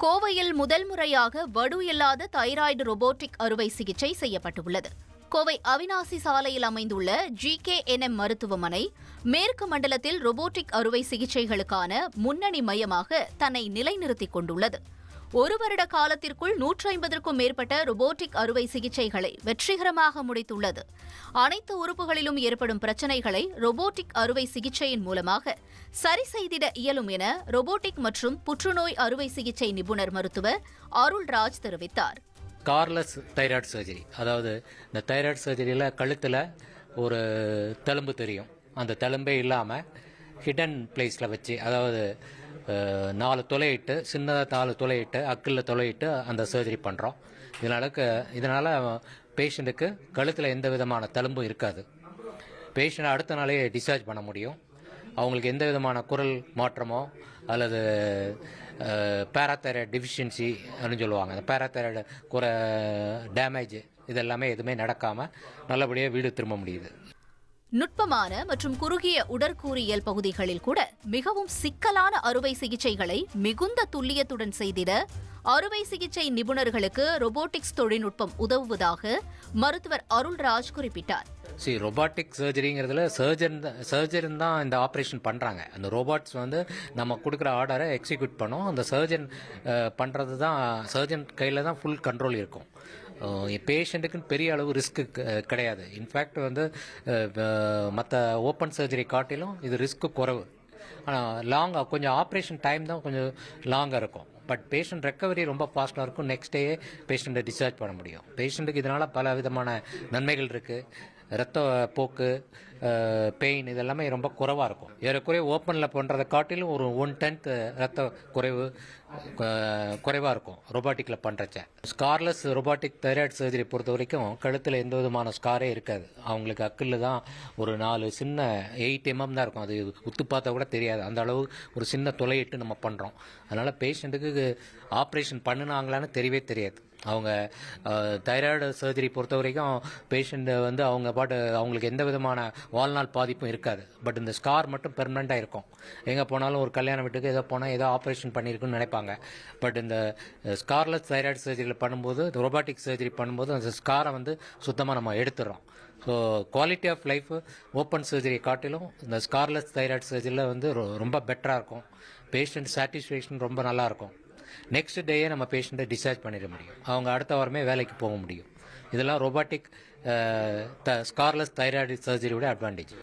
கோவையில் முதல் முறையாக வடு இல்லாத தைராய்டு ரோபோட்டிக் அறுவை சிகிச்சை செய்யப்பட்டுள்ளது. கோவை அவினாசி சாலையில் அமைந்துள்ள GKNM மருத்துவமனை மேற்கு மண்டலத்தில் ரோபோட்டிக் அறுவை சிகிச்சைகளுக்கான முன்னணி மையமாக தன்னை நிலைநிறுத்திக் கொண்டுள்ளது. ஒரு வருட காலத்திற்குள் 150க்கும் மேற்பட்ட ரோபோட்டிக் அறுவை சிகிச்சைகளை வெற்றிகரமாக முடித்துள்ளது. அனைத்து உறுப்புகளிலும் ஏற்படும் பிரச்சினைகளை ரோபோட்டிக் அறுவை சிகிச்சையின் மூலமாக சரி செய்திட இயலும் என ரோபோட்டிக் மற்றும் புற்றுநோய் அறுவை சிகிச்சை நிபுணர் மருத்துவர் அருள்ராஜ் தெரிவித்தார். ஸ்கார்லெஸ் தைராய்டு சர்ஜரி, அதாவது இந்த தைராய்டு சர்ஜரியில் கழுத்தில் ஒரு தழும்பு தெரியும். அந்த தழும்பே இல்லாமல் ஹிடன் பிளேஸில் வச்சு, அதாவது 4 துளையிட்டு, சின்னதாக 4 துளையிட்டு, அக்கில் துளையிட்டு அந்த சர்ஜரி பண்ணுறோம். இதனால் பேஷண்ட்டுக்கு கழுத்தில் எந்த விதமான தழும்பும் இருக்காது. பேஷண்ட் அடுத்த நாளே டிஸ்சார்ஜ் பண்ண முடியும். அவங்களுக்கு எந்த விதமான குரல் மாற்றமோ அல்லது பேராதைராய்டு டிஃபிஷியன்சி அப்படின்னு சொல்லுவாங்க, அந்த பேராதைராய்டு டேமேஜ் இதெல்லாமே எதுவுமே நடக்காமல் நல்லபடியாக வீடு திரும்ப முடியுது. நுட்பமான மற்றும் குறுகிய உடற்கூறியல் பகுதிகளில் கூட மிகவும் சிக்கலான அறுவை சிகிச்சைகளை மிகுந்த துல்லியத்துடன் செய்திட அறுவை சிகிச்சை நிபுணர்களுக்கு ரோபோட்டிக்ஸ் தொழில்நுட்பம் உதவுவதாக மருத்துவர் அருள்ராஜ் குறிப்பிட்டார். ரோபாட்டிக் சர்ஜரிங்கிறதுல சர்ஜன் தான் இந்த ஆப்ரேஷன் பண்ணுறாங்க. அந்த ரோபாட்ஸ் நம்ம கொடுக்குற ஆர்டரை எக்ஸிக்யூட் பண்ணோம். அந்த சர்ஜன் பண்ணுறது தான், சர்ஜன் கையில் தான் ஃபுல் கண்ட்ரோல் இருக்கும். பேஷண்ட்டுக்குன்னு பெரிய அளவு ரிஸ்க்கு கிடையாது. இன்ஃபேக்ட் மற்ற ஓப்பன் சர்ஜரி காட்டிலும் இது ரிஸ்க்கு குறைவு. ஆனால் கொஞ்சம் ஆப்ரேஷன் டைம் தான் கொஞ்சம் லாங்காக இருக்கும். பட் பேஷண்ட் ரெக்கவரி ரொம்ப ஃபாஸ்ட்டாக இருக்கும். நெக்ஸ்ட் டே பேஷண்ட்டை டிஸ்சார்ஜ் பண்ண முடியும். பேஷண்ட்டுக்கு இதனால் பல விதமான நன்மைகள் இருக்குது. ரத்த போக்கு, பெயின் இதெல்லாமே ரொம்ப குறைவாக இருக்கும். ஏறக்குறைய ஓப்பனில் பண்ணுறதை காட்டிலும் ஒரு 1/10 ரத்த குறைவாக இருக்கும் ரோபாட்டிக்கில் பண்ணுறச்ச. ஸ்கார்லெஸ் ரோபாட்டிக் தைராய்டு சர்ஜரி பொறுத்த வரைக்கும் கழுத்தில் எந்த விதமான ஸ்காரே இருக்காது. அவங்களுக்கு அக்கில் தான் ஒரு 4 சின்ன 8 mm தான் இருக்கும். அது உத்து பார்த்தா கூட தெரியாது. அந்த அளவு ஒரு சின்ன துளையிட்டு நம்ம பண்ணுறோம். அதனால் பேஷண்ட்டுக்கு ஆப்ரேஷன் பண்ணினாங்களான்னு தெரியவே தெரியாது. அவங்க தைராய்டு சர்ஜரி பொறுத்த வரைக்கும் பேஷண்ட் அவங்களுக்கு எந்த விதமான வாழ்நாள் பாதிப்பும் இருக்காது. பட் இந்த ஸ்கார் மட்டும் பெர்மனெண்ட்டாக இருக்கும். எங்கே போனாலும் ஒரு கல்யாண வீட்டுக்கு ஏதோ ஆப்ரேஷன் பண்ணியிருக்குன்னு நினைப்பாங்க. பட் இந்த ஸ்கார்லெஸ் தைராய்டு சர்ஜரியில் பண்ணும்போது, ரோபாட்டிக் சர்ஜரி பண்ணும்போது அந்த ஸ்காரை சுத்தமாக நம்ம எடுத்துடுறோம். So quality of life open surgery காட்டிலும் இந்த ஸ்கார்லெஸ் தைராய்டு சர்ஜரியில் ரொம்ப பெட்டராக இருக்கும். பேஷண்ட் சாட்டிஸ்ஃபேக்ஷன் ரொம்ப நல்லாயிருக்கும். நெக்ஸ்ட் டேயே நம்ம பேஷண்ட்டை டிஸ்சார்ஜ் பண்ணிட முடியும். அவங்க அடுத்த வாரமே வேலைக்கு போக முடியும். இதெல்லாம் ரோபாட்டிக் ஸ்கார்லெஸ் தைராய்டு சர்ஜரியோட அட்வான்டேஜ்.